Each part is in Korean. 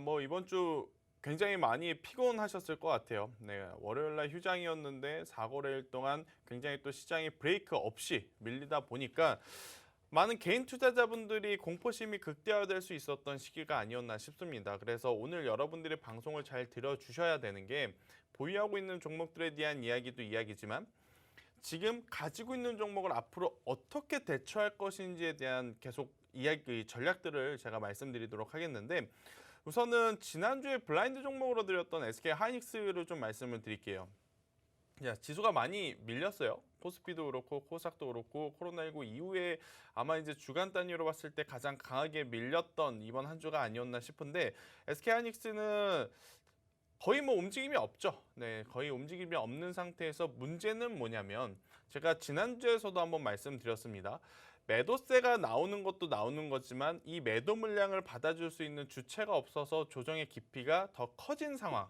뭐 이번 주 굉장히 많이 피곤하셨을 것 같아요. 네, 월요일 날 휴장이었는데 4거래일 동안 굉장히 또 시장이 브레이크 없이 밀리다 보니까 많은 개인 투자자분들이 공포심이 극대화될 수 있었던 시기가 아니었나 싶습니다. 그래서 오늘 여러분들이 방송을 잘 들어주셔야 되는 게 보유하고 있는 종목들에 대한 이야기도 이야기지만 지금 가지고 있는 종목을 앞으로 어떻게 대처할 것인지에 대한 계속 이야기 전략들을 제가 말씀드리도록 하겠는데 우선은 지난주에 블라인드 종목으로 드렸던 SK 하이닉스를 좀 말씀을 드릴게요. 야, 지수가 많이 밀렸어요. 코스피도 그렇고 코스닥도 그렇고 코로나19 이후에 아마 이제 주간 단위로 봤을 때 가장 강하게 밀렸던 이번 한 주가 아니었나 싶은데 SK 하이닉스는 거의 뭐 움직임이 없죠. 네, 거의 움직임이 없는 상태에서 문제는 뭐냐면 제가 지난주에서도 한번 말씀드렸습니다. 매도세가 나오는 것도 나오는 거지만 이 매도 물량을 받아줄 수 있는 주체가 없어서 조정의 깊이가 더 커진 상황.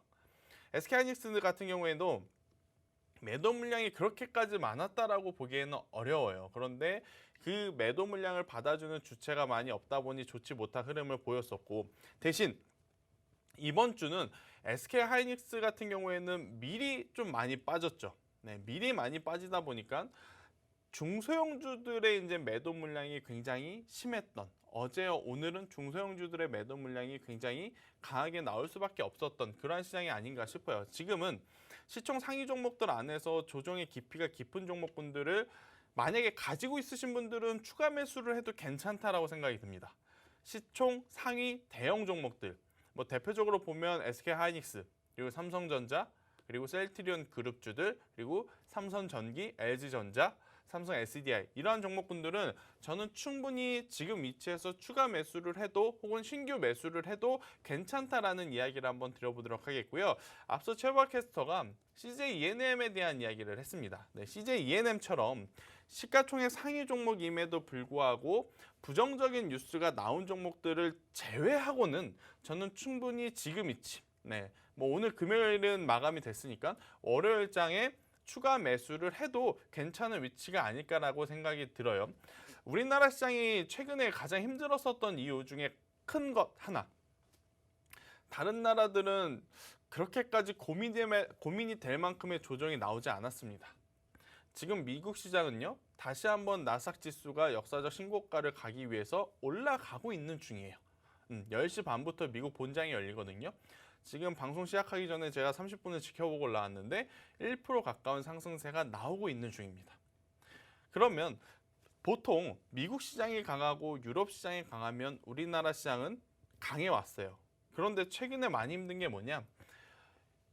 SK하이닉스 같은 경우에도 매도 물량이 그렇게까지 많았다라고 보기에는 어려워요. 그런데 그 매도 물량을 받아주는 주체가 많이 없다 보니 좋지 못한 흐름을 보였었고 대신 이번 주는 SK 하이닉스 같은 경우에는 미리 좀 많이 빠졌죠. 네, 미리 많이 빠지다 보니까 중소형주들의 이제 매도 물량이 굉장히 심했던 어제와 오늘은 중소형주들의 매도 물량이 굉장히 강하게 나올 수밖에 없었던 그러한 시장이 아닌가 싶어요. 지금은 시총 상위 종목들 안에서 조정의 깊이가 깊은 종목군들을 만약에 가지고 있으신 분들은 추가 매수를 해도 괜찮다라고 생각이 듭니다. 시총 상위 대형 종목들 뭐 대표적으로 보면 SK 하이닉스, 그리고 삼성전자, 그리고 셀트리온 그룹주들, 그리고 삼성전기, LG전자, 삼성 SDI 이러한 종목군들은 저는 충분히 지금 위치에서 추가 매수를 해도 혹은 신규 매수를 해도 괜찮다라는 이야기를 한번 드려보도록 하겠고요. 앞서 최박 캐스터가 CJ ENM에 대한 이야기를 했습니다. 네, CJ ENM처럼 시가총액 상위 종목임에도 불구하고 부정적인 뉴스가 나온 종목들을 제외하고는 저는 충분히 지금 위치 뭐 오늘 금요일은 마감이 됐으니까 월요일장에 추가 매수를 해도 괜찮은 위치가 아닐까라고 생각이 들어요. 우리나라 시장이 최근에 가장 힘들었었던 이유 중에 큰 것 하나. 다른 나라들은 그렇게까지 고민이 될 만큼의 조정이 나오지 않았습니다. 지금 미국 시장은요. 다시 한번 나스닥 지수가 역사적 신고가를 가기 위해서 올라가고 있는 중이에요. 10시 반부터 미국 본장이 열리거든요. 지금 방송 시작하기 전에 제가 30분을 지켜보고 올라왔는데 1% 가까운 상승세가 나오고 있는 중입니다. 그러면 보통 미국 시장이 강하고 유럽 시장이 강하면 우리나라 시장은 강해왔어요. 그런데 최근에 많이 힘든 게 뭐냐?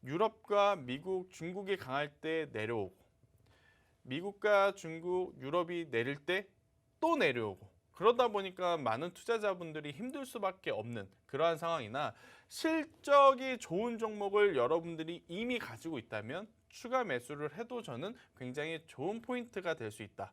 유럽과 미국, 중국이 강할 때 내려오고 미국과 중국, 유럽이 내릴 때 또 내려오고 그러다 보니까 많은 투자자분들이 힘들 수밖에 없는 그러한 상황이나 실적이 좋은 종목을 여러분들이 이미 가지고 있다면 추가 매수를 해도 저는 굉장히 좋은 포인트가 될 수 있다.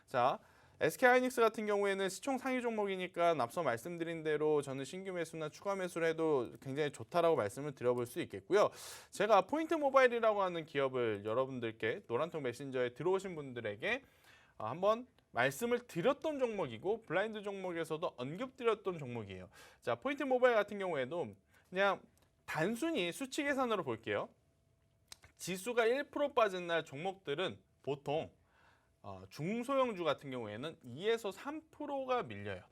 자, SK하이닉스 같은 경우에는 시총 상위 종목이니까 앞서 말씀드린 대로 저는 신규 매수나 추가 매수를 해도 굉장히 좋다라고 말씀을 드려볼 수 있겠고요. 제가 포인트 모바일이라고 하는 기업을 여러분들께 노란통 메신저에 들어오신 분들에게 한번 말씀을 드렸던 종목이고 블라인드 종목에서도 언급드렸던 종목이에요. 자, 포인트 모바일 같은 경우에도 그냥 단순히 수치 계산으로 볼게요. 지수가 1% 빠진 날 종목들은 보통 중소형주 같은 경우에는 2에서 3%가 밀려요.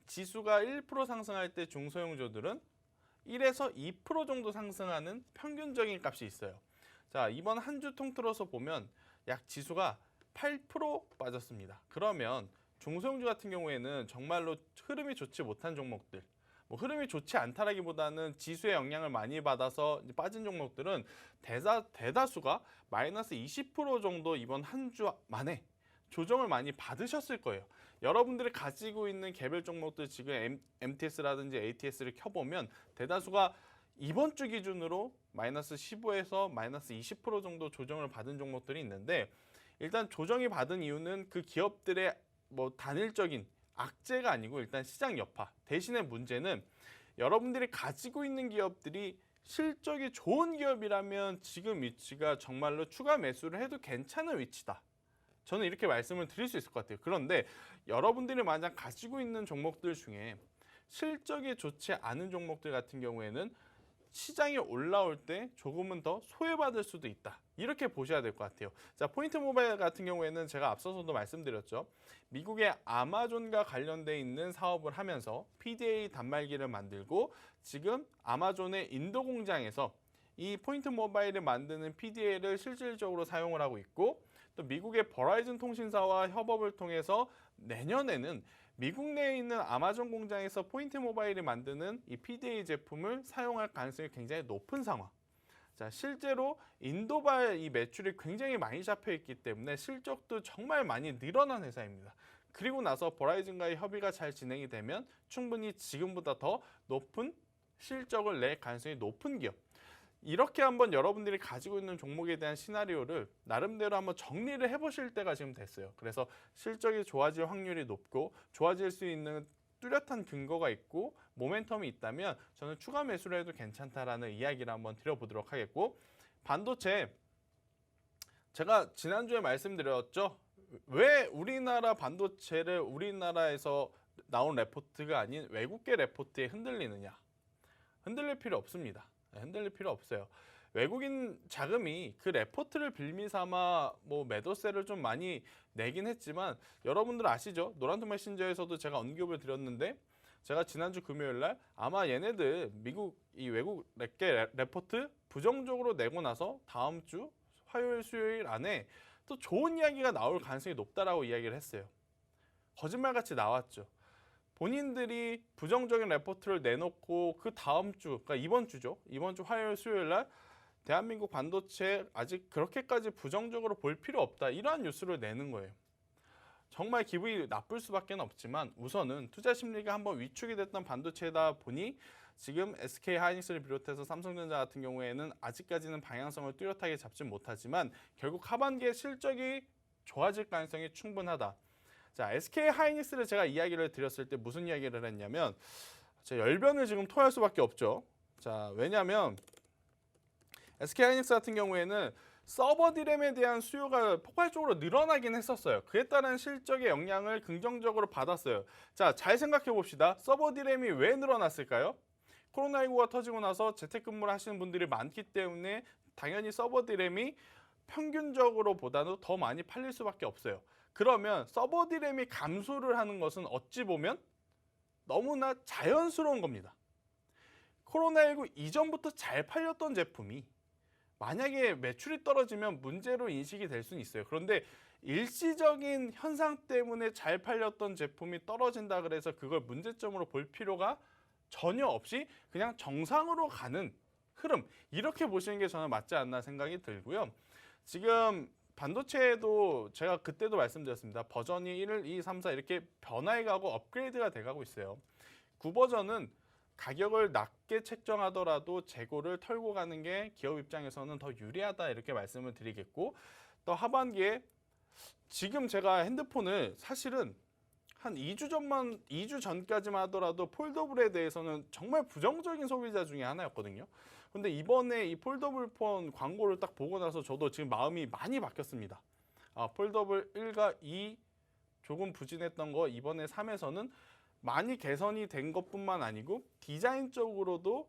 지수가 1% 상승할 때 중소형주들은 1에서 2% 정도 상승하는 평균적인 값이 있어요. 자, 이번 한 주 통틀어서 보면 약 지수가 8% 빠졌습니다. 그러면 중소형주 같은 경우에는 정말로 흐름이 좋지 못한 종목들, 뭐 흐름이 좋지 않다라기보다는 지수의 영향을 많이 받아서 빠진 종목들은 대다수가 마이너스 20% 정도 이번 한 주 만에 조정을 많이 받으셨을 거예요. 여러분들이 가지고 있는 개별 종목들 지금 MTS라든지 ATS를 켜보면 대다수가 이번 주 기준으로 마이너스 15에서 마이너스 20% 정도 조정을 받은 종목들이 있는데 일단 조정이 받은 이유는 그 기업들의 뭐 단일적인 악재가 아니고 일단 시장 여파. 대신에 문제는 여러분들이 가지고 있는 기업들이 실적이 좋은 기업이라면 지금 위치가 정말로 추가 매수를 해도 괜찮은 위치다. 저는 이렇게 말씀을 드릴 수 있을 것 같아요. 그런데 여러분들이 만약 가지고 있는 종목들 중에 실적이 좋지 않은 종목들 같은 경우에는 시장이 올라올 때 조금은 더 소외받을 수도 있다. 이렇게 보셔야 될 것 같아요. 자, 포인트 모바일 같은 경우에는 제가 앞서서도 말씀드렸죠. 미국의 아마존과 관련돼 있는 사업을 하면서 PDA 단말기를 만들고 지금 아마존의 인도 공장에서 이 포인트 모바일을 만드는 PDA를 실질적으로 사용을 하고 있고 또 미국의 버라이즌 통신사와 협업을 통해서 내년에는 미국 내에 있는 아마존 공장에서 포인트 모바일이 만드는 이 PDA 제품을 사용할 가능성이 굉장히 높은 상황. 자, 실제로 인도발 이 매출이 굉장히 많이 잡혀 있기 때문에 실적도 정말 많이 늘어난 회사입니다. 그리고 나서 버라이즌과의 협의가 잘 진행이 되면 충분히 지금보다 더 높은 실적을 낼 가능성이 높은 기업. 이렇게 한번 여러분들이 가지고 있는 종목에 대한 시나리오를 나름대로 한번 정리를 해보실 때가 지금 됐어요. 그래서 실적이 좋아질 확률이 높고 좋아질 수 있는 뚜렷한 근거가 있고 모멘텀이 있다면 저는 추가 매수를 해도 괜찮다라는 이야기를 한번 드려보도록 하겠고 반도체 제가 지난주에 말씀드렸죠. 왜 우리나라 반도체를 우리나라에서 나온 레포트가 아닌 외국계 레포트에 흔들리느냐. 흔들릴 필요 없습니다. 흔들릴 필요 없어요. 외국인 자금이 그 레포트를 빌미삼아 뭐 매도세를 좀 많이 내긴 했지만 여러분들 아시죠? 노란톡 메신저에서도 제가 언급을 드렸는데 제가 지난주 금요일 날 아마 얘네들 미국 이 외국 레포트 부정적으로 내고 나서 다음 주 화요일 수요일 안에 또 좋은 이야기가 나올 가능성이 높다라고 이야기를 했어요. 거짓말같이 나왔죠. 본인들이 부정적인 레포트를 내놓고 그 다음 주, 그러니까 이번 주죠. 이번 주 화요일 수요일 날 대한민국 반도체 아직 그렇게까지 부정적으로 볼 필요 없다. 이러한 뉴스를 내는 거예요. 정말 기분이 나쁠 수밖에 없지만 우선은 투자 심리가 한번 위축이 됐던 반도체다 보니 지금 SK 하이닉스를 비롯해서 삼성전자 같은 경우에는 아직까지는 방향성을 뚜렷하게 잡지 못하지만 결국 하반기에 실적이 좋아질 가능성이 충분하다. 자, SK 하이닉스를 제가 이야기를 드렸을 때 무슨 이야기를 했냐면 제가 열변을 지금 토할 수밖에 없죠. 자, 왜냐하면 SK 하이닉스 같은 경우에는 서버 디램에 대한 수요가 폭발적으로 늘어나긴 했었어요. 그에 따른 실적의 영향을 긍정적으로 받았어요. 자, 잘 생각해 봅시다. 서버 디램이 왜 늘어났을까요? 코로나19가 터지고 나서 재택근무를 하시는 분들이 많기 때문에 당연히 서버 디램이 평균적으로 보다도 더 많이 팔릴 수밖에 없어요. 그러면 서버 디램이 감소를 하는 것은 어찌 보면 너무나 자연스러운 겁니다. 코로나19 이전부터 잘 팔렸던 제품이 만약에 매출이 떨어지면 문제로 인식이 될 수는 있어요. 그런데 일시적인 현상 때문에 잘 팔렸던 제품이 떨어진다 그래서 그걸 문제점으로 볼 필요가 전혀 없이 그냥 정상으로 가는 흐름, 이렇게 보시는 게 저는 맞지 않나 생각이 들고요. 지금 반도체도 제가 그때도 말씀드렸습니다. 버전이 1, 2, 3, 4 이렇게 변화해가고 업그레이드가 돼가고 있어요. 9버전은 가격을 낮게 책정하더라도 재고를 털고 가는 게 기업 입장에서는 더 유리하다 이렇게 말씀을 드리겠고 또 하반기에 지금 제가 핸드폰을 사실은 한 2주 전까지만 하더라도 폴더블에 대해서는 정말 부정적인 소비자 중에 하나였거든요. 근데 이번에 이 폴더블 폰 광고를 딱 보고 나서 저도 지금 마음이 많이 바뀌었습니다. 폴더블 1과 2 조금 부진했던 거 이번에 3에서는 많이 개선이 된 것뿐만 아니고 디자인적으로도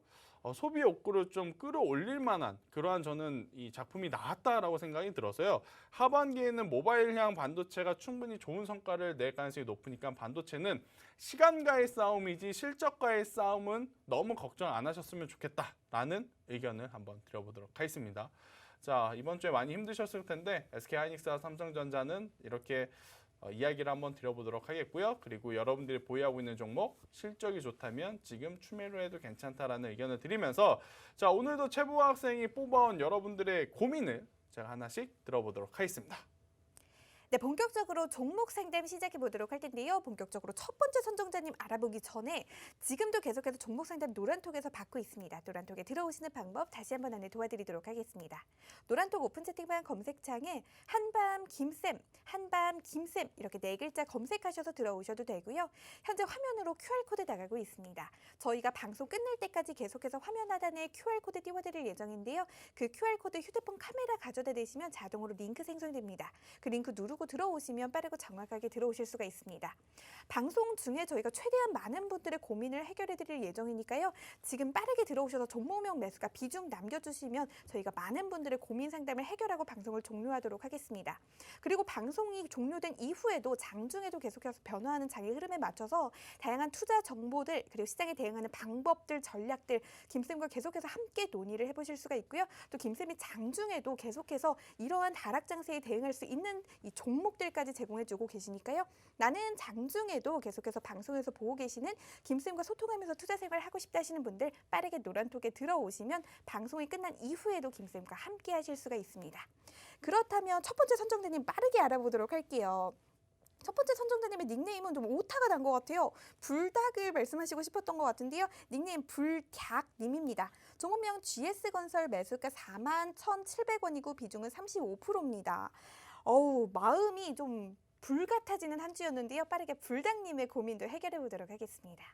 소비 욕구를 좀 끌어올릴 만한 그러한 저는 이 작품이 나왔다라고 생각이 들어서요. 하반기에는 모바일형 반도체가 충분히 좋은 성과를 낼 가능성이 높으니까 반도체는 시간과의 싸움이지 실적과의 싸움은 너무 걱정 안 하셨으면 좋겠다라는 의견을 한번 드려보도록 하겠습니다. 자, 이번 주에 많이 힘드셨을 텐데 SK 하이닉스와 삼성전자는 이렇게 이야기를 한번 드려보도록 하겠고요. 그리고 여러분들이 보유하고 있는 종목 실적이 좋다면 지금 추매로 해도 괜찮다라는 의견을 드리면서 자, 오늘도 최부호 학생이 뽑아온 여러분들의 고민을 제가 하나씩 들어보도록 하겠습니다. 네, 본격적으로 종목 상담 시작해 보도록 할 텐데요. 본격적으로 첫 번째 선정자님 알아보기 전에 지금도 계속해서 종목 상담 노란톡에서 받고 있습니다. 노란톡에 들어오시는 방법 다시 한번 안내 도와드리도록 하겠습니다. 노란톡 오픈 채팅방 검색창에 한밤 김쌤 이렇게 4글자 검색하셔서 들어오셔도 되고요. 현재 화면으로 QR코드 나가고 있습니다. 저희가 방송 끝날 때까지 계속해서 화면 하단에 QR코드 띄워드릴 예정인데요. 그 QR코드 휴대폰 카메라 가져다 대시면 자동으로 링크 생성됩니다. 그 링크 누르고 하고 들어오시면 빠르고 정확하게 들어오실 수가 있습니다. 방송 중에 저희가 최대한 많은 분들의 고민을 해결해 드릴 예정이니까요. 지금 빠르게 들어오셔서 종목명 매수가 비중 남겨주시면 저희가 많은 분들의 고민 상담을 해결하고 방송을 종료하도록 하겠습니다. 그리고 방송이 종료된 이후에도 장중에도 계속해서 변화하는 장의 흐름에 맞춰서 다양한 투자 정보들 그리고 시장에 대응하는 방법들, 전략들 김쌤과 계속해서 함께 논의를 해보실 수가 있고요. 또 김쌤이 장중에도 계속해서 이러한 하락 장세에 대응할 수 있는 이 종목들까지 제공해주고 계시니까요. 나는 장중에도 계속해서 방송에서 보고 계시는 김쌤과 소통하면서 투자 생활 하고 싶다 하시는 분들 빠르게 노란톡에 들어오시면 방송이 끝난 이후에도 김쌤과 함께 하실 수가 있습니다. 그렇다면 첫 번째 선정자님 빠르게 알아보도록 할게요. 첫 번째 선정자님의 닉네임은 좀 오타가 난 것 같아요. 불닭을 말씀하시고 싶었던 것 같은데요. 닉네임 불닭님입니다. 종목명 GS건설 매수가 41,700원이고 비중은 35%입니다. 마음이 좀 불같아지는 한 주였는데요. 빠르게 불닭님의 고민도 해결해 보도록 하겠습니다.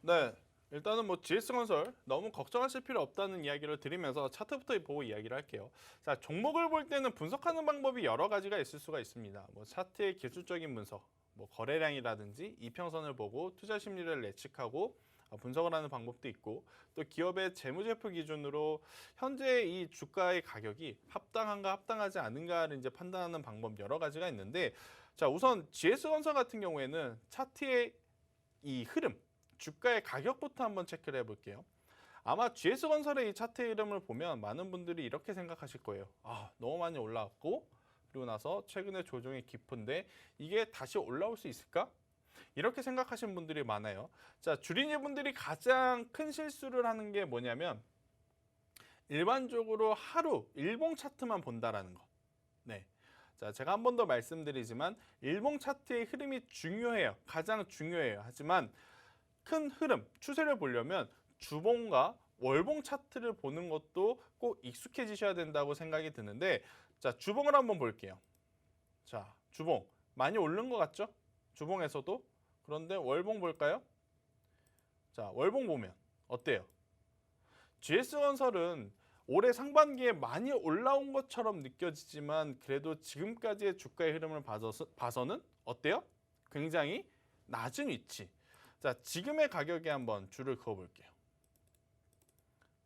네, 일단은 뭐 GS건설 너무 걱정하실 필요 없다는 이야기를 드리면서 차트부터 보고 이야기를 할게요. 자, 종목을 볼 때는 분석하는 방법이 여러 가지가 있을 수가 있습니다. 뭐 차트의 기술적인 분석, 뭐 거래량이라든지 이평선을 보고 투자 심리를 예측하고 분석을 하는 방법도 있고, 또 기업의 재무제표 기준으로 현재 이 주가의 가격이 합당한가 합당하지 않은가를 이제 판단하는 방법 여러 가지가 있는데, 자, 우선 GS건설 같은 경우에는 차트의 이 흐름, 주가의 가격부터 한번 체크를 해볼게요. 아마 GS건설의 이 차트의 흐름을 보면 많은 분들이 이렇게 생각하실 거예요. 너무 많이 올라왔고 그리고 나서 최근에 조정이 깊은데 이게 다시 올라올 수 있을까? 이렇게 생각하시는 분들이 많아요. 자, 주린이 분들이 가장 큰 실수를 하는 게 뭐냐면 일반적으로 하루 일봉 차트만 본다라는 거. 네. 자, 제가 한 번 더 말씀드리지만 일봉 차트의 흐름이 중요해요. 가장 중요해요. 하지만 큰 흐름, 추세를 보려면 주봉과 월봉 차트를 보는 것도 꼭 익숙해지셔야 된다고 생각이 드는데, 자, 주봉을 한번 볼게요. 자, 주봉 많이 오른 것 같죠? 주봉에서도. 그런데 월봉 볼까요? 자, 월봉 보면 어때요? GS건설은 올해 상반기에 많이 올라온 것처럼 느껴지지만 그래도 지금까지의 주가의 흐름을 봐서는 어때요? 굉장히 낮은 위치. 자, 지금의 가격에 한번 줄을 그어볼게요.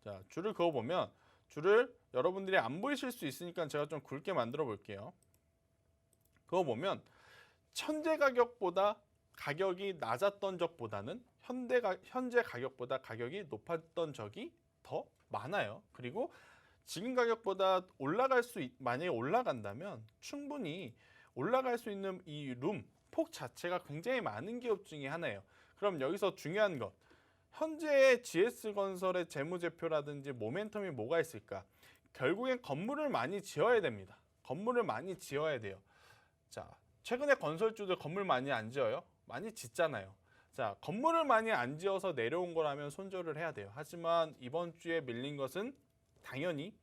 자, 줄을 그어보면 줄을 여러분들이 안 보이실 수 있으니까 제가 좀 굵게 만들어 볼게요. 그어보면 현재 가격보다 가격이 낮았던 적보다는 현재 가격보다 가격이 높았던 적이 더 많아요. 그리고 지금 가격보다 만약에 올라간다면 충분히 올라갈 수 있는 이 폭 자체가 굉장히 많은 기업 중에 하나예요. 그럼 여기서 중요한 것, 현재의 GS건설의 재무제표라든지 모멘텀이 뭐가 있을까? 결국엔 건물을 많이 지어야 됩니다. 건물을 많이 지어야 돼요. 자, 최근에 건설주들 건물 많이 안 지어요? 많이 짓잖아요. 자, 건물을 많이 안 지어서 내려온 거라면 손절을 해야 돼요. 하지만 이번 주에 밀린 것은 당연히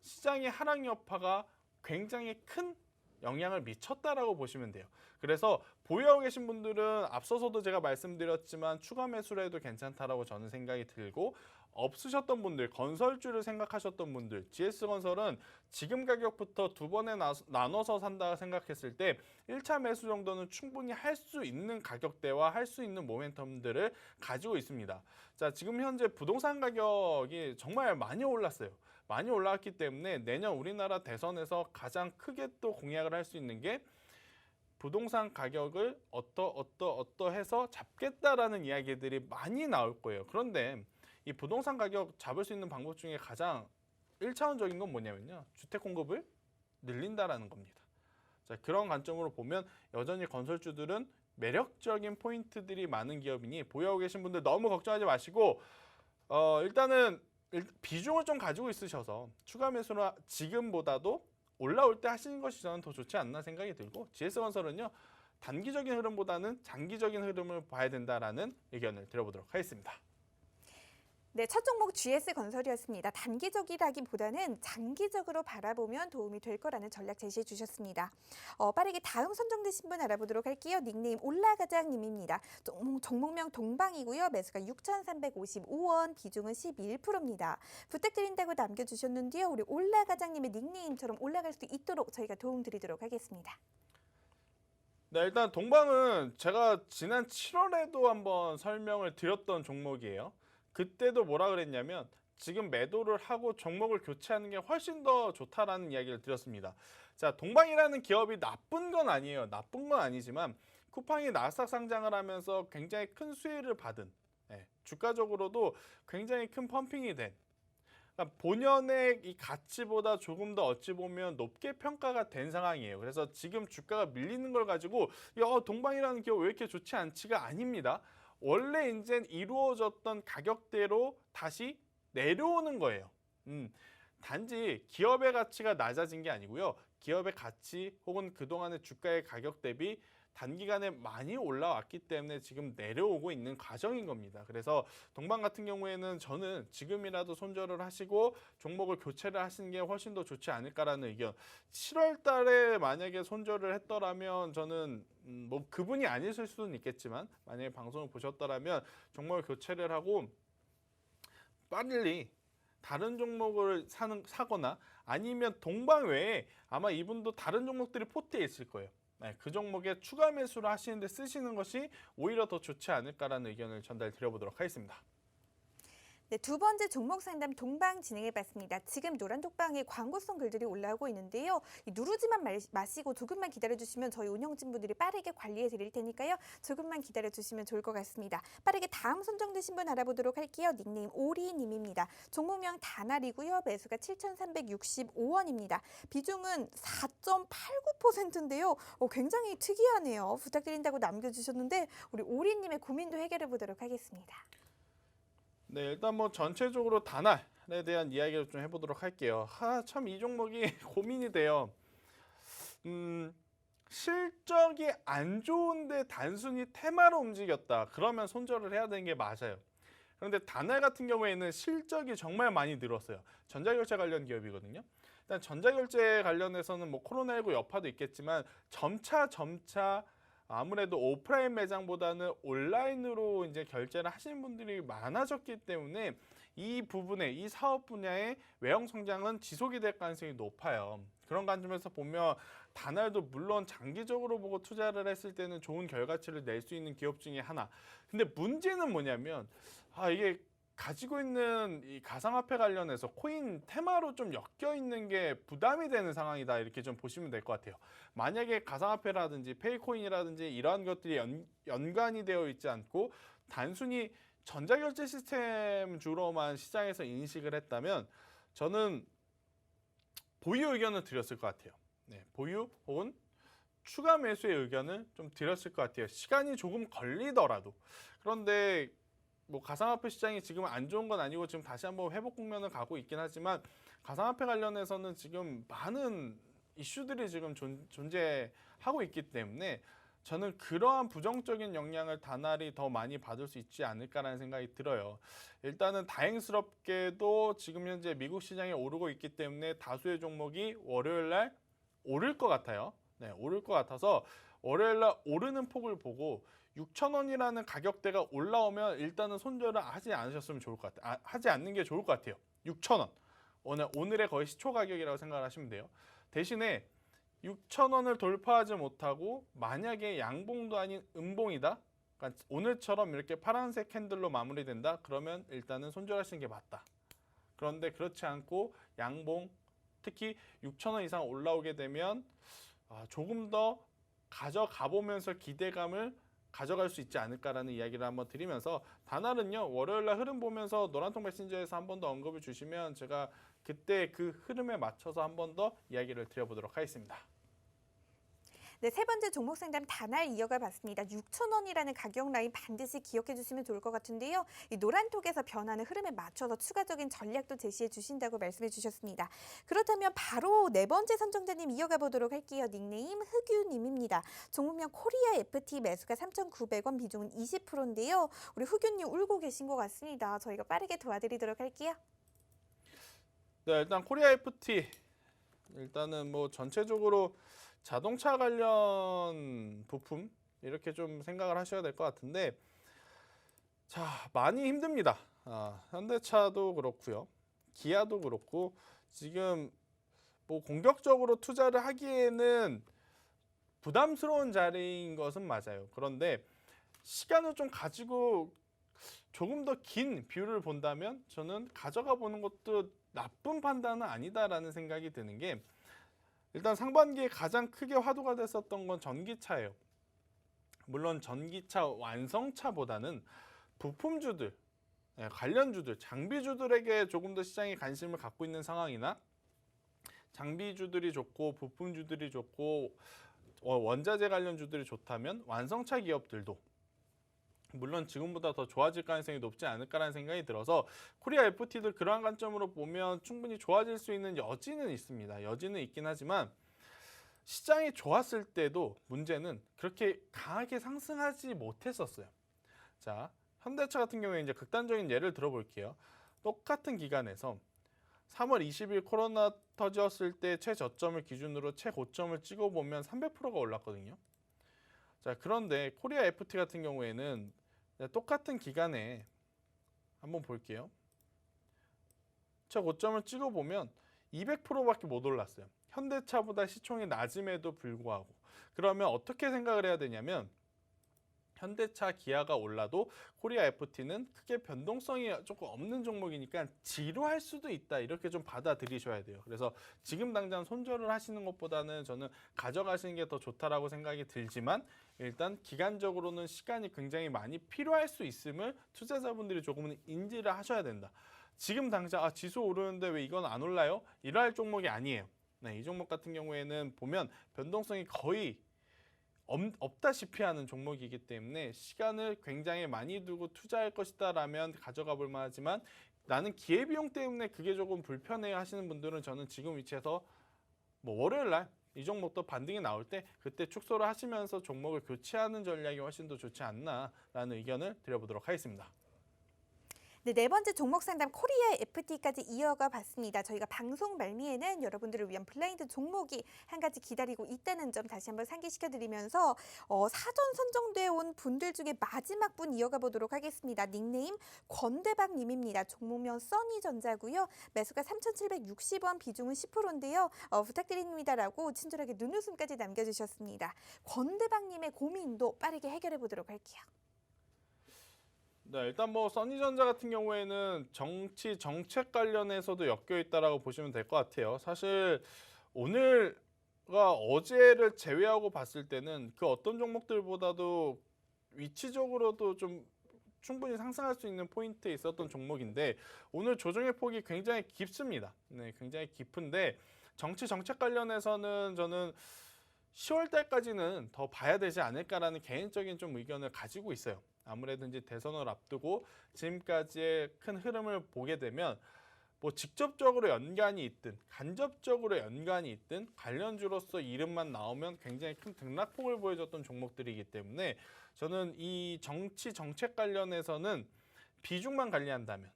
시장의 하락 여파가 굉장히 큰 영향을 미쳤다라고 보시면 돼요. 그래서 보유하고 계신 분들은 앞서서도 제가 말씀드렸지만 추가 매수를 해도 괜찮다라고 저는 생각이 들고, 없으셨던 분들, 건설주를 생각하셨던 분들, GS건설은 지금 가격부터 두 번에 나눠서 산다 생각했을 때 1차 매수 정도는 충분히 할 수 있는 가격대와 할 수 있는 모멘텀들을 가지고 있습니다. 자, 지금 현재 부동산 가격이 정말 많이 올랐어요. 많이 올라왔기 때문에 내년 우리나라 대선에서 가장 크게 또 공약을 할 수 있는 게 부동산 가격을 어떠해서 잡겠다라는 이야기들이 많이 나올 거예요. 그런데 이 부동산 가격 잡을 수 있는 방법 중에 가장 1차원적인 건 뭐냐면요, 주택 공급을 늘린다라는 겁니다. 자, 그런 관점으로 보면 여전히 건설주들은 매력적인 포인트들이 많은 기업이니 보유하고 계신 분들 너무 걱정하지 마시고, 일단은 비중을 좀 가지고 있으셔서 추가 매수나 지금보다도 올라올 때 하시는 것이 저는 더 좋지 않나 생각이 들고, GS건설은요 단기적인 흐름보다는 장기적인 흐름을 봐야 된다라는 의견을 드려보도록 하겠습니다. 네, 첫 종목 GS건설이었습니다. 단기적이라기보다는 장기적으로 바라보면 도움이 될 거라는 전략 제시해 주셨습니다. 빠르게 다음 선정되신 분 알아보도록 할게요. 닉네임 올라가장님입니다. 종목명 동방이고요. 매수가 6,355원, 비중은 11%입니다. 부탁드린다고 남겨주셨는데요. 우리 올라가장님의 닉네임처럼 올라갈 수 있도록 저희가 도움드리도록 하겠습니다. 네, 일단 동방은 제가 지난 7월에도 한번 설명을 드렸던 종목이에요. 그때도 뭐라 그랬냐면 지금 매도를 하고 종목을 교체하는 게 훨씬 더 좋다라는 이야기를 드렸습니다. 자, 동방이라는 기업이 나쁜 건 아니에요. 나쁜 건 아니지만 쿠팡이 나스닥 상장을 하면서 굉장히 큰 수혜를 받은, 주가적으로도 굉장히 큰 펌핑이 된, 그러니까 본연의 이 가치보다 조금 더 어찌 보면 높게 평가가 된 상황이에요. 그래서 지금 주가가 밀리는 걸 가지고 동방이라는 기업 왜 이렇게 좋지 않지가 아닙니다. 원래 이제 이루어졌던 가격대로 다시 내려오는 거예요. 단지 기업의 가치가 낮아진 게 아니고요. 기업의 가치 혹은 그동안의 주가의 가격 대비 단기간에 많이 올라왔기 때문에 지금 내려오고 있는 과정인 겁니다. 그래서 동방 같은 경우에는 저는 지금이라도 손절을 하시고 종목을 교체를 하시는 게 훨씬 더 좋지 않을까라는 의견. 7월 달에 만약에 손절을 했더라면 저는 뭐 그분이 아니실 수는 있겠지만 만약에 방송을 보셨더라면 종목을 교체를 하고 빨리 다른 종목을 사거나 아니면 동방 외에 아마 이분도 다른 종목들이 포트에 있을 거예요. 그 종목에 추가 매수를 하시는데 쓰시는 것이 오히려 더 좋지 않을까라는 의견을 전달드려보도록 하겠습니다. 네, 두 번째 종목 상담 동방 진행해봤습니다. 지금 노란 톡방에 광고성 글들이 올라오고 있는데요. 누르지만 마시고 조금만 기다려주시면 저희 운영진분들이 빠르게 관리해 드릴 테니까요. 조금만 기다려주시면 좋을 것 같습니다. 빠르게 다음 선정되신 분 알아보도록 할게요. 닉네임 오리님입니다. 종목명 다날이고요. 매수가 7,365원입니다. 비중은 4.89%인데요. 굉장히 특이하네요. 부탁드린다고 남겨주셨는데 우리 오리님의 고민도 해결해 보도록 하겠습니다. 네, 일단 뭐 전체적으로 다날에 대한 이야기를 좀 해보도록 할게요. 참 이 종목이 고민이 돼요. 실적이 안 좋은데 단순히 테마로 움직였다. 그러면 손절을 해야 되는 게 맞아요. 그런데 다날 같은 경우에는 실적이 정말 많이 늘었어요. 전자결제 관련 기업이거든요. 일단 전자결제 관련해서는 뭐 코로나19 여파도 있겠지만 점차 아무래도 오프라인 매장보다는 온라인으로 이제 결제를 하시는 분들이 많아졌기 때문에 이 부분에 이 사업 분야의 외형 성장은 지속이 될 가능성이 높아요. 그런 관점에서 보면 다날도 물론 장기적으로 보고 투자를 했을 때는 좋은 결과치를 낼 수 있는 기업 중에 하나. 근데 문제는 뭐냐면 이게 가지고 있는 이 가상화폐 관련해서 코인 테마로 좀 엮여 있는 게 부담이 되는 상황이다, 이렇게 좀 보시면 될 것 같아요. 만약에 가상화폐라든지 페이코인이라든지 이러한 것들이 연관이 되어 있지 않고 단순히 전자결제 시스템 주로만 시장에서 인식을 했다면 저는 보유 의견을 드렸을 것 같아요. 네, 보유 혹은 추가 매수의 의견을 좀 드렸을 것 같아요. 시간이 조금 걸리더라도. 그런데 뭐 가상화폐 시장이 지금 안 좋은 건 아니고 지금 다시 한번 회복 국면을 가고 있긴 하지만 가상화폐 관련해서는 지금 많은 이슈들이 지금 존재하고 있기 때문에 저는 그러한 부정적인 영향을 다날이 더 많이 받을 수 있지 않을까라는 생각이 들어요. 일단은 다행스럽게도 지금 현재 미국 시장에 오르고 있기 때문에 다수의 종목이 월요일날 오를 것 같아요. 네, 오를 것 같아서 월요일날 오르는 폭을 보고 6,000원이라는 가격대가 올라오면 일단은 손절을 하지 않으셨으면 좋을 것 같아요. 하지 않는 게 좋을 것 같아요. 6,000원. 오늘의 거의 시초 가격이라고 생각을 하시면 돼요. 대신에 6,000원을 돌파하지 못하고 만약에 양봉도 아닌 음봉이다. 그러니까 오늘처럼 이렇게 파란색 캔들로 마무리된다. 그러면 일단은 손절하시는 게 맞다. 그런데 그렇지 않고 양봉, 특히 6,000원 이상 올라오게 되면 조금 더 가져가 보면서 기대감을 가져갈 수 있지 않을까라는 이야기를 한번 드리면서 다날은요, 월요일날 흐름 보면서 노란통 메신저에서 한 번 더 언급을 주시면 제가 그때 그 흐름에 맞춰서 한 번 더 이야기를 드려보도록 하겠습니다. 네, 세 번째 종목 상담 단알 이어가 봤습니다. 6,000원이라는 가격 라인 반드시 기억해 주시면 좋을 것 같은데요. 이 노란톡에서 변하는 흐름에 맞춰서 추가적인 전략도 제시해 주신다고 말씀해 주셨습니다. 그렇다면 바로 네 번째 선정자님 이어가 보도록 할게요. 닉네임 흑유님입니다. 종목명 코리아 FT 매수가 3,900원, 비중은 20%인데요. 우리 흑유님 울고 계신 것 같습니다. 저희가 빠르게 도와드리도록 할게요. 네, 일단 코리아 FT 일단은 뭐 전체적으로 자동차 관련 부품 이렇게 좀 생각을 하셔야 될 것 같은데, 자, 많이 힘듭니다. 현대차도 그렇고요, 기아도 그렇고 지금 뭐 공격적으로 투자를 하기에는 부담스러운 자리인 것은 맞아요. 그런데 시간을 좀 가지고 조금 더 긴 뷰를 본다면 저는 가져가 보는 것도 나쁜 판단은 아니다라는 생각이 드는 게, 일단 상반기에 가장 크게 화두가 됐었던 건 전기차예요. 물론 전기차 완성차보다는 부품주들, 관련주들, 장비주들에게 조금 더 시장에 관심을 갖고 있는 상황이나, 장비주들이 좋고 부품주들이 좋고 원자재 관련주들이 좋다면 완성차 기업들도 물론 지금보다 더 좋아질 가능성이 높지 않을까라는 생각이 들어서 코리아 FT도 그러한 관점으로 보면 충분히 좋아질 수 있는 여지는 있습니다. 여지는 있긴 하지만 시장이 좋았을 때도 문제는 그렇게 강하게 상승하지 못했었어요. 자, 현대차 같은 경우에 이제 극단적인 예를 들어볼게요. 똑같은 기간에서 3월 20일 코로나 터졌을 때 최저점을 기준으로 최고점을 찍어보면 300%가 올랐거든요. 자, 그런데 코리아 FT 같은 경우에는 똑같은 기간에 한번 볼게요. 최고점을 찍어보면 200%밖에 못 올랐어요. 현대차보다 시총이 낮음에도 불구하고. 그러면 어떻게 생각을 해야 되냐면, 현대차, 기아가 올라도 코리아 FT는 크게 변동성이 조금 없는 종목이니까 지루할 수도 있다, 이렇게 좀 받아들이셔야 돼요. 그래서 지금 당장 손절을 하시는 것보다는 저는 가져가시는 게 더 좋다라고 생각이 들지만, 일단 기간적으로는 시간이 굉장히 많이 필요할 수 있음을 투자자분들이 조금은 인지를 하셔야 된다. 지금 당장 지수 오르는데 왜 이건 안 올라요? 이러할 종목이 아니에요. 네, 이 종목 같은 경우에는 보면 변동성이 거의 없다시피 하는 종목이기 때문에 시간을 굉장히 많이 두고 투자할 것이다 라면 가져가 볼 만하지만, 나는 기회비용 때문에 그게 조금 불편해 하시는 분들은 저는 지금 위치에서 뭐 월요일 날 이 종목도 반등이 나올 때 그때 축소를 하시면서 종목을 교체하는 전략이 훨씬 더 좋지 않나라는 의견을 드려보도록 하겠습니다. 네, 네 번째 종목 상담 코리아 FT까지 이어가 봤습니다. 저희가 방송 말미에는 여러분들을 위한 블라인드 종목이 한 가지 기다리고 있다는 점 다시 한번 상기시켜드리면서 사전 선정되어 온 분들 중에 마지막 분 이어가 보도록 하겠습니다. 닉네임 권대박님입니다. 종목명 써니전자고요. 매수가 3,760원, 비중은 10%인데요. 부탁드립니다라고 친절하게 눈웃음까지 남겨주셨습니다. 권대박님의 고민도 빠르게 해결해 보도록 할게요. 네, 일단 뭐 써니전자 같은 경우에는 정치 정책 관련해서도 엮여 있다라고 보시면 될 것 같아요. 사실 오늘과 어제를 제외하고 봤을 때는 그 어떤 종목들보다도 위치적으로도 좀 충분히 상승할 수 있는 포인트에 있었던 종목인데, 오늘 조정의 폭이 굉장히 깊습니다. 네, 굉장히 깊은데 정치 정책 관련해서는 저는 10월 달까지는 더 봐야 되지 않을까라는 개인적인 좀 의견을 가지고 있어요. 아무래도 이제 대선을 앞두고 지금까지의 큰 흐름을 보게 되면 뭐 직접적으로 연관이 있든 간접적으로 연관이 있든 관련주로서 이름만 나오면 굉장히 큰 등락폭을 보여줬던 종목들이기 때문에 저는 이 정치 정책 관련해서는 비중만 관리한다면,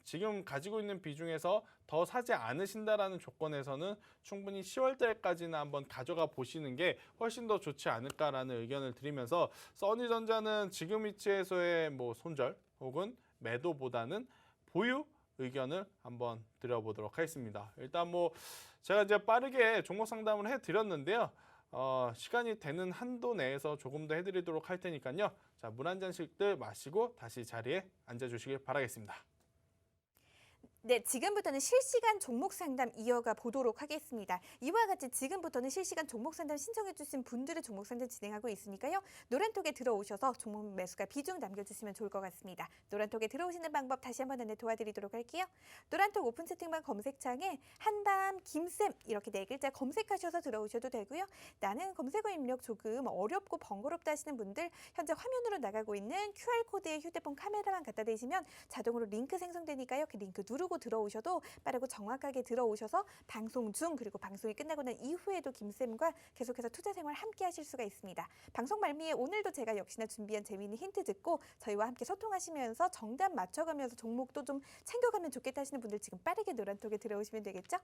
지금 가지고 있는 비중에서 더 사지 않으신다라는 조건에서는 충분히 10월 달까지는 한번 가져가 보시는 게 훨씬 더 좋지 않을까라는 의견을 드리면서, 써니전자는 지금 위치에서의 뭐 손절 혹은 매도보다는 보유 의견을 한번 드려보도록 하겠습니다. 일단 뭐 제가 이제 빠르게 종목 상담을 해드렸는데요. 시간이 되는 한도 내에서 조금 더 해드리도록 할 테니까요. 자, 물 한 잔씩들 마시고 다시 자리에 앉아주시길 바라겠습니다. 네, 지금부터는 실시간 종목 상담 이어가 보도록 하겠습니다. 이와 같이 지금부터는 실시간 종목 상담 신청해 주신 분들의 종목 상담 진행하고 있으니까요. 노란톡에 들어오셔서 종목 매수가 비중 남겨주시면 좋을 것 같습니다. 노란톡에 들어오시는 방법 다시 한번 안내 도와드리도록 할게요. 노란톡 오픈 채팅방 검색창에 한밤 김쌤 이렇게 네 글자 검색하셔서 들어오셔도 되고요. 나는 검색어 입력 조금 어렵고 번거롭다 하시는 분들 현재 화면으로 나가고 있는 QR코드에 휴대폰 카메라만 갖다 대시면 자동으로 링크 생성되니까요. 그 링크 누르고 들어오셔도 빠르고 정확하게 들어오셔서 방송 중 그리고 방송이 끝나고 난 이후에도 김쌤과 계속해서 투자생활 함께 하실 수가 있습니다. 방송 말미에 오늘도 제가 역시나 준비한 재미있는 힌트 듣고 저희와 함께 소통하시면서 정답 맞춰가면서 종목도 좀 챙겨가면 좋겠다 하시는 분들 지금 빠르게 노란톡에 들어오시면 되겠죠?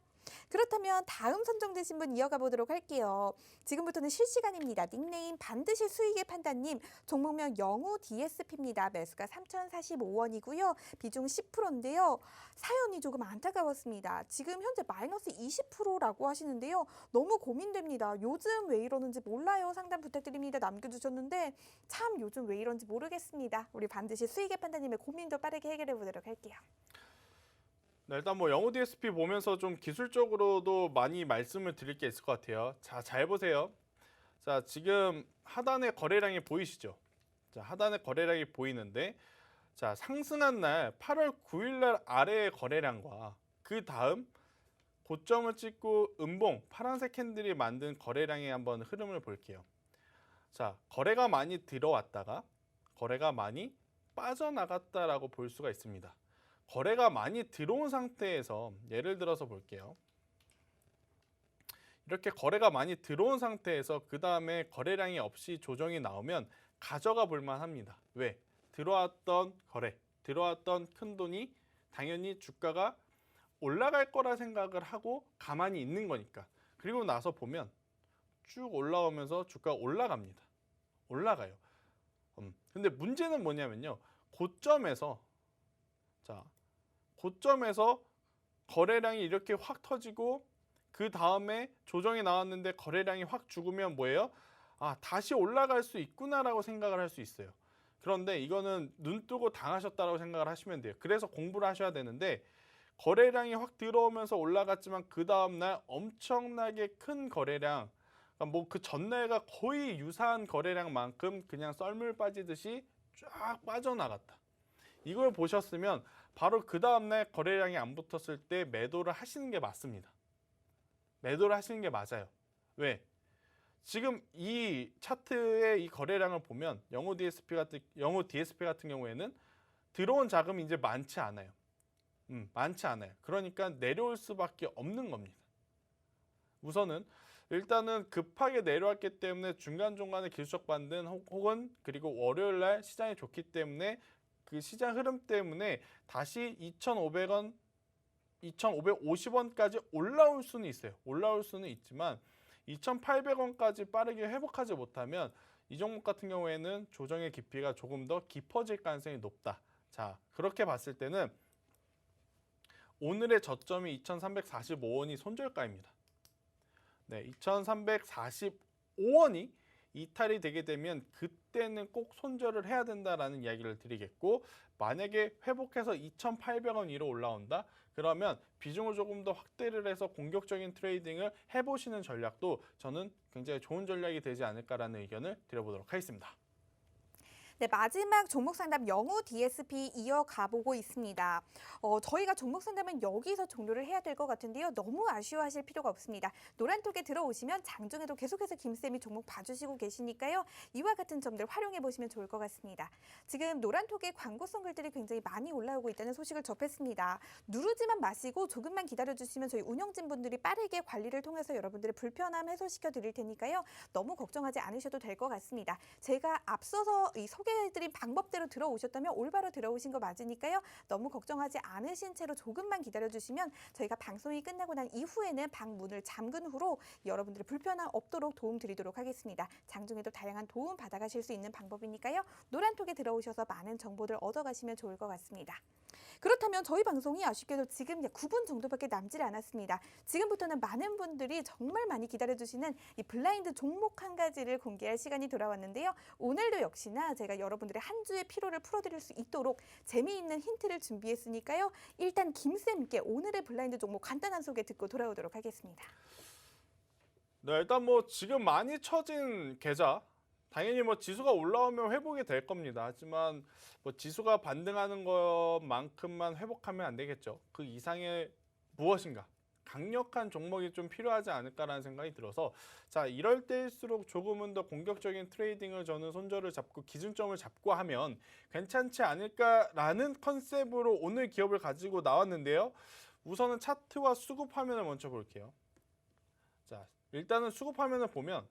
그렇다면 다음 선정되신 분 이어가 보도록 할게요. 지금부터는 실시간입니다. 닉네임 반드시 수익의 판단님 종목명 영우 DSP입니다. 매수가 3,045원이고요. 비중 10%인데요. 사연이 조금 안타까웠습니다. 지금 현재 마이너스 20%라고 하시는데요. 너무 고민됩니다. 요즘 왜 이러는지 몰라요. 상담 부탁드립니다. 남겨주셨는데 참 요즘 왜 이런지 모르겠습니다. 우리 반드시 수익의 판단님의 고민도 빠르게 해결해 보도록 할게요. 네, 일단 뭐 영호 DSP 보면서 좀 기술적으로도 많이 말씀을 드릴 게 있을 것 같아요. 자, 잘 보세요. 자, 지금 하단에 거래량이 보이시죠? 자, 하단에 거래량이 보이는데 자, 상승한 날 8월 9일 날 아래의 거래량과 그 다음 고점을 찍고 음봉 파란색 캔들이 만든 거래량의 한번 흐름을 볼게요. 자, 거래가 많이 들어왔다가 거래가 많이 빠져나갔다라고 볼 수가 있습니다. 거래가 많이 들어온 상태에서 예를 들어서 볼게요. 이렇게 거래가 많이 들어온 상태에서 그 다음에 거래량이 없이 조정이 나오면 가져가 볼만 합니다. 왜? 들어왔던 거래, 들어왔던 큰 돈이 당연히 주가가 올라갈 거라 생각을 하고 가만히 있는 거니까. 그리고 나서 보면 쭉 올라오면서 주가가 올라갑니다. 올라가요. 근데 문제는 뭐냐면요. 고점에서 거래량이 이렇게 확 터지고 그 다음에 조정이 나왔는데 거래량이 확 죽으면 뭐예요? 아, 다시 올라갈 수 있구나라고 생각을 할 수 있어요. 그런데 이거는 눈 뜨고 당하셨다고 생각을 하시면 돼요. 그래서 공부를 하셔야 되는데 거래량이 확 들어오면서 올라갔지만 그 다음날 엄청나게 큰 거래량, 뭐 그 전날과 거의 유사한 거래량만큼 그냥 썰물 빠지듯이 쫙 빠져나갔다. 이걸 보셨으면 바로 그 다음날 거래량이 안 붙었을 때 매도를 하시는 게 맞습니다. 매도를 하시는 게 맞아요. 왜? 지금 이 차트의 이 거래량을 보면 영호 DSP 같은 경우에는 들어온 자금이 이제 많지 않아요. 많지 않아요. 그러니까 내려올 수밖에 없는 겁니다. 우선은 일단은 급하게 내려왔기 때문에 중간중간에 기술적 반등 혹은 그리고 월요일 날 시장이 좋기 때문에 그 시장 흐름 때문에 다시 2,500원, 2,550원까지 올라올 수는 있어요. 올라올 수는 있지만 2,800원까지 빠르게 회복하지 못하면 이 종목 같은 경우에는 조정의 깊이가 조금 더 깊어질 가능성이 높다. 자, 그렇게 봤을 때는 오늘의 저점이 2,345원이 손절가입니다. 네, 2,345원이 이탈이 되게 되면 그때는 꼭 손절을 해야 된다라는 이야기를 드리겠고, 만약에 회복해서 2,800원 위로 올라온다? 그러면 비중을 조금 더 확대를 해서 공격적인 트레이딩을 해보시는 전략도 저는 굉장히 좋은 전략이 되지 않을까라는 의견을 드려보도록 하겠습니다. 네, 마지막 종목 상담 영우 DSP 이어가 보고 있습니다. 저희가 종목 상담은 여기서 종료를 해야 될 것 같은데요. 너무 아쉬워하실 필요가 없습니다. 노란톡에 들어오시면 장중에도 계속해서 김쌤이 종목 봐주시고 계시니까요. 이와 같은 점들 활용해 보시면 좋을 것 같습니다. 지금 노란톡에 광고성 글들이 굉장히 많이 올라오고 있다는 소식을 접했습니다. 누르지만 마시고 조금만 기다려주시면 저희 운영진분들이 빠르게 관리를 통해서 여러분들의 불편함 해소시켜 드릴 테니까요. 너무 걱정하지 않으셔도 될 것 같습니다. 제가 앞서서 이 소개해드린 방법대로 들어오셨다면 올바로 들어오신 거 맞으니까요. 너무 걱정하지 않으신 채로 조금만 기다려주시면 저희가 방송이 끝나고 난 이후에는 방 문을 잠근 후로 여러분들의 불편함 없도록 도움 드리도록 하겠습니다. 장중에도 다양한 도움 받아가실 수 있는 방법이니까요. 노란톡에 들어오셔서 많은 정보들 얻어가시면 좋을 것 같습니다. 그렇다면 저희 방송이 아쉽게도 지금 9분 정도밖에 남질 않았습니다. 지금부터는 많은 분들이 정말 많이 기다려주시는 이 블라인드 종목 한 가지를 공개할 시간이 돌아왔는데요. 오늘도 역시나 제가 여러분들의 한 주의 피로를 풀어드릴 수 있도록 재미있는 힌트를 준비했으니까요. 일단 김쌤께 오늘의 블라인드 종목 간단한 소개 듣고 돌아오도록 하겠습니다. 네, 일단 지금 많이 처진 계좌 당연히 지수가 올라오면 회복이 될 겁니다. 하지만 지수가 반등하는 것만큼만 회복하면 안 되겠죠. 그 이상의 무엇인가 강력한 종목이 좀 필요하지 않을까라는 생각이 들어서 자, 이럴 때일수록 조금은 더 공격적인 트레이딩을 저는 손절을 잡고 기준점을 잡고 하면 괜찮지 않을까라는 컨셉으로 오늘 기업을 가지고 나왔는데요. 우선은 차트와 수급 화면을 먼저 볼게요. 자, 일단은 수급 화면을 보면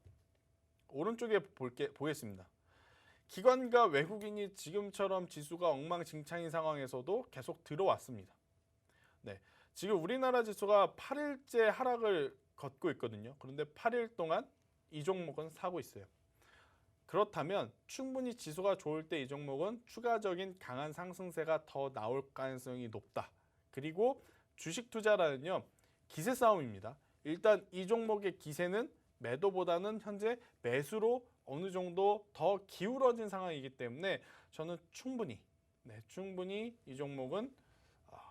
오른쪽에 보겠습니다. 기관과 외국인이 지금처럼 지수가 엉망진창인 상황에서도 계속 들어왔습니다. 네, 지금 우리나라 지수가 8일째 하락을 걷고 있거든요. 그런데 8일 동안 이 종목은 사고 있어요. 그렇다면 충분히 지수가 좋을 때 이 종목은 추가적인 강한 상승세가 더 나올 가능성이 높다. 그리고 주식 투자라는요, 기세 싸움입니다. 일단 이 종목의 기세는 매도보다는 현재 매수로 어느 정도 더 기울어진 상황이기 때문에 저는 충분히 이 종목은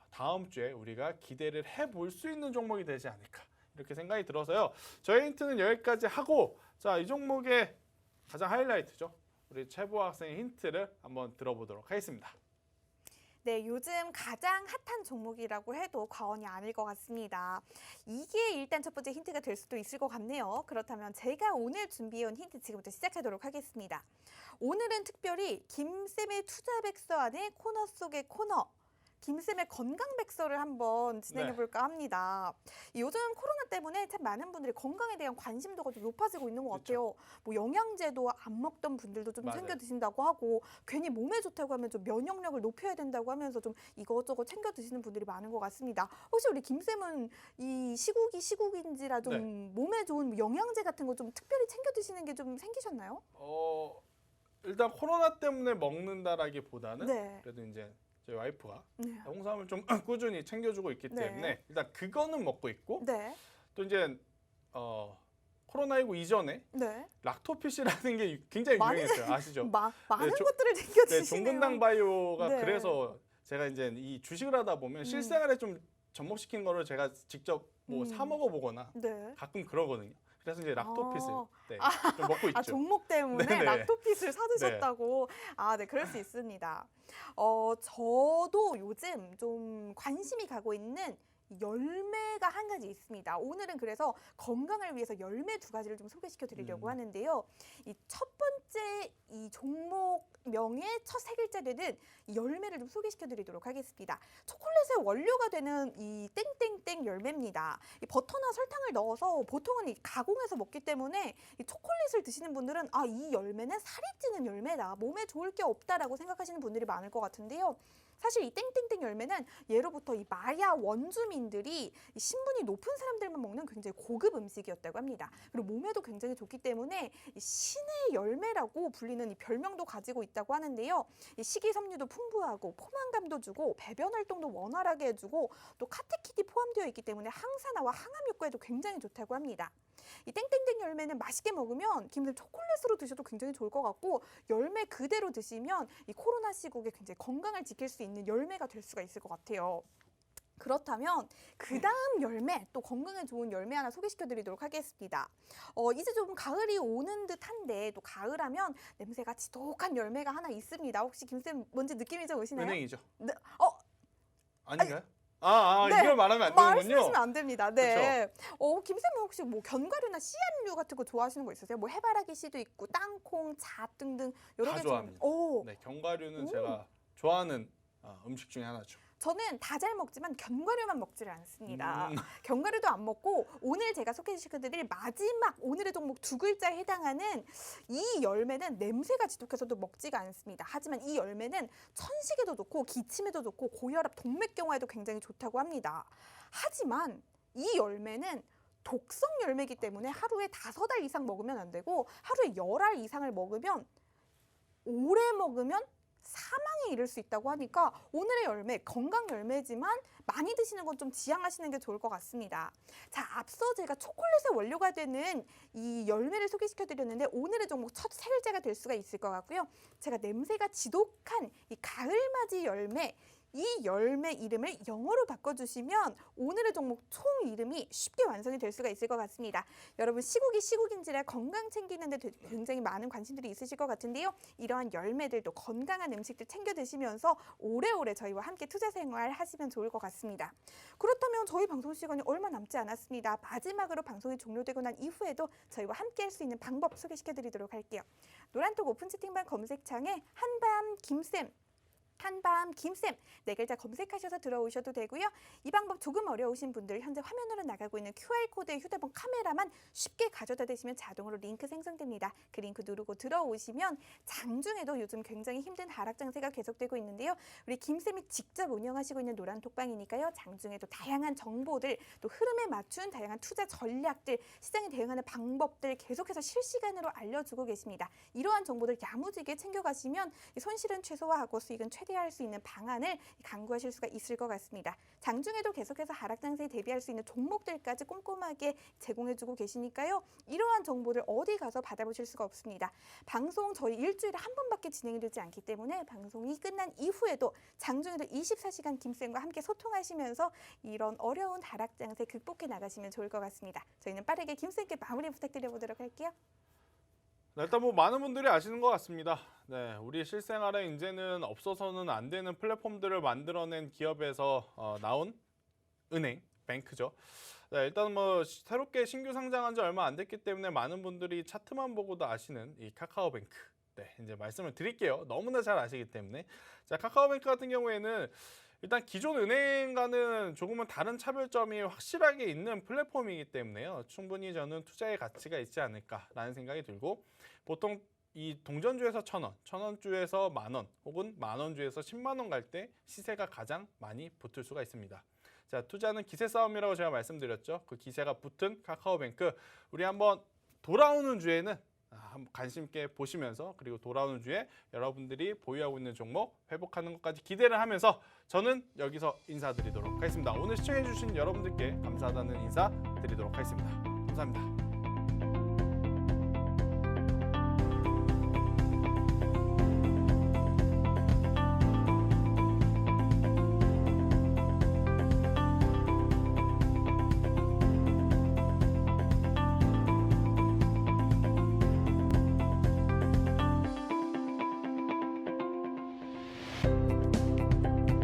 다음 주에 우리가 기대를 해볼 수 있는 종목이 되지 않을까 이렇게 생각이 들어서요. 저희 힌트는 여기까지 하고 자, 이 종목의 가장 하이라이트죠. 우리 최보아 학생의 힌트를 한번 들어보도록 하겠습니다. 네, 요즘 가장 핫한 종목이라고 해도 과언이 아닐 것 같습니다. 이게 일단 첫 번째 힌트가 될 수도 있을 것 같네요. 그렇다면 제가 오늘 준비해온 힌트 지금부터 시작하도록 하겠습니다. 오늘은 특별히 김쌤의 투자백서 안에 코너 속의 코너, 김쌤의 건강백서를 한번 진행해볼까 합니다. 요즘 코로나 때문에 참 많은 분들이 건강에 대한 관심도가 좀 높아지고 있는 것 같아요. 영양제도 안 먹던 분들도 좀 챙겨 드신다고 하고 괜히 몸에 좋다고 하면 좀 면역력을 높여야 된다고 하면서 좀 이것저것 챙겨 드시는 분들이 많은 것 같습니다. 혹시 우리 김쌤은 이 시국인지라 좀 몸에 좋은 영양제 같은 거 좀 특별히 챙겨 드시는 게 좀 생기셨나요? 일단 코로나 때문에 먹는다라기보다는 네. 그래도 이제 저희 와이프가 네. 홍삼을 좀 꾸준히 챙겨주고 있기 때문에 일단 그거는 먹고 있고 네. 또 이제 코로나19 이전에 락토핏이라는 게 굉장히 유행했어요. 아시죠? 많은 네, 것들을 챙겨 드시네요. 종근당 바이오가 네. 그래서 제가 이제 이 주식을 하다 보면 실생활에 좀 접목시킨 거를 제가 직접 사 먹어 보거나 가끔 그러거든요. 그래서 이제 락토핏을 좀 먹고 있죠. 종목 때문에 네네. 락토핏을 사드셨다고. 네, 그럴 수 있습니다. 저도 요즘 좀 관심이 가고 있는 열매가 한 가지 있습니다. 오늘은 그래서 건강을 위해서 열매 두 가지를 좀 소개시켜 드리려고 하는데요. 이 첫 번째 이 종목명의 첫 세 글자 되는 이 열매를 좀 소개시켜 드리도록 하겠습니다. 초콜릿의 원료가 되는 이 땡땡땡 열매입니다. 이 버터나 설탕을 넣어서 보통은 이 가공해서 먹기 때문에 이 초콜릿을 드시는 분들은 이 열매는 살이 찌는 열매다. 몸에 좋을 게 없다라고 생각하시는 분들이 많을 것 같은데요. 사실 이 땡땡땡 열매는 예로부터 이 마야 원주민들이 이 신분이 높은 사람들만 먹는 굉장히 고급 음식이었다고 합니다. 그리고 몸에도 굉장히 좋기 때문에 이 신의 열매라고 불리는 이 별명도 가지고 있다고 하는데요. 이 식이섬유도 풍부하고 포만감도 주고 배변 활동도 원활하게 해주고 또 카테킨이 포함되어 있기 때문에 항산화와 항암 효과에도 굉장히 좋다고 합니다. 이 땡땡땡 열매는 맛있게 먹으면 김쌤 초콜릿으로 드셔도 굉장히 좋을 것 같고 열매 그대로 드시면 이 코로나 시국에 굉장히 건강을 지킬 수 있는 열매가 될 수가 있을 것 같아요. 그렇다면 그 다음 열매, 또 건강에 좋은 열매 하나 소개시켜 드리도록 하겠습니다. 이제 좀 가을이 오는 듯한데 또 가을하면 냄새가 지독한 열매가 하나 있습니다. 혹시 김쌤 뭔지 느낌이 좀 오시나요? 은행이죠. 네. 아닌가요? 네. 이걸 말하면 안 되는군요. 말씀하시면 안 됩니다. 네. 김쌤은 혹시 견과류나 씨앗류 같은 거 좋아하시는 거 있으세요? 해바라기 씨도 있고 땅콩, 잣 등등 여러 다 개 좋아합니다. 네, 견과류는 제가 좋아하는 음식 중에 하나죠. 저는 다 잘 먹지만 견과류만 먹지를 않습니다. 견과류도 안 먹고 오늘 제가 소개시켜드릴 마지막 오늘의 종목 두 글자에 해당하는 이 열매는 냄새가 지독해서도 먹지가 않습니다. 하지만 이 열매는 천식에도 좋고 기침에도 좋고 고혈압, 동맥경화에도 굉장히 좋다고 합니다. 하지만 이 열매는 독성 열매이기 때문에 하루에 5알 이상 먹으면 안 되고 하루에 10알 이상을 먹으면 오래 먹으면 사망에 이를 수 있다고 하니까 오늘의 열매, 건강 열매지만 많이 드시는 건 좀 지양하시는 게 좋을 것 같습니다. 자, 앞서 제가 초콜릿의 원료가 되는 이 열매를 소개시켜 드렸는데 오늘의 종목 첫 세일제가 될 수가 있을 것 같고요. 제가 냄새가 지독한 이 가을맞이 열매, 이 열매 이름을 영어로 바꿔주시면 오늘의 종목 총 이름이 쉽게 완성이 될 수가 있을 것 같습니다. 여러분 시국이 시국인지라 건강 챙기는데 굉장히 많은 관심들이 있으실 것 같은데요. 이러한 열매들도 건강한 음식들 챙겨 드시면서 오래오래 저희와 함께 투자 생활 하시면 좋을 것 같습니다. 그렇다면 저희 방송 시간이 얼마 남지 않았습니다. 마지막으로 방송이 종료되고 난 이후에도 저희와 함께 할 수 있는 방법 소개시켜 드리도록 할게요. 노란톡 오픈 채팅방 검색창에 한밤 김쌤 네 글자 검색하셔서 들어오셔도 되고요. 이 방법 조금 어려우신 분들 현재 화면으로 나가고 있는 QR코드의 휴대폰 카메라만 쉽게 가져다 대시면 자동으로 링크 생성됩니다. 그 링크 누르고 들어오시면 장중에도 요즘 굉장히 힘든 하락 장세가 계속되고 있는데요. 우리 김쌤이 직접 운영하시고 있는 노란톡방이니까요. 장중에도 다양한 정보들, 또 흐름에 맞춘 다양한 투자 전략들, 시장에 대응하는 방법들 계속해서 실시간으로 알려주고 계십니다. 이러한 정보들 야무지게 챙겨가시면 손실은 최소화하고 수익은 최대화할 수 있는 방안을 강구하실 수가 있을 것 같습니다. 장중에도 계속해서 하락 장세에 대비할 수 있는 종목들까지 꼼꼼하게 제공해주고 계시니까요. 이러한 정보를 어디 가서 받아보실 수가 없습니다. 방송 저희 일주일에 한 번밖에 진행이 되지 않기 때문에 방송이 끝난 이후에도 장중에도 24시간 김쌤과 함께 소통하시면서 이런 어려운 하락 장세 극복해 나가시면 좋을 것 같습니다. 저희는 빠르게 김쌤께 마무리 부탁드려보도록 할게요. 네, 일단 뭐 많은 분들이 아시는 것 같습니다. 네, 우리 실생활에 이제는 없어서는 안 되는 플랫폼들을 만들어낸 기업에서 나온 은행, 뱅크죠. 네, 일단 뭐 새롭게 신규 상장한 지 얼마 안 됐기 때문에 많은 분들이 차트만 보고도 아시는 이 카카오뱅크. 네, 이제 말씀을 드릴게요. 너무나 잘 아시기 때문에. 자, 카카오뱅크 같은 경우에는 일단 기존 은행과는 조금은 다른 차별점이 확실하게 있는 플랫폼이기 때문에요. 충분히 저는 투자의 가치가 있지 않을까라는 생각이 들고, 보통 이 동전주에서 1,000원, 1,000원주에서 10,000원, 혹은 10,000원주에서 10만 원 갈 때 시세가 가장 많이 붙을 수가 있습니다. 자, 투자는 기세 싸움이라고 제가 말씀드렸죠. 그 기세가 붙은 카카오뱅크, 우리 한번 돌아오는 주에는 한번 관심 있게 보시면서, 그리고 돌아오는 주에 여러분들이 보유하고 있는 종목 회복하는 것까지 기대를 하면서 저는 여기서 인사드리도록 하겠습니다. 오늘 시청해주신 여러분들께 감사하다는 인사 드리도록 하겠습니다. 감사합니다.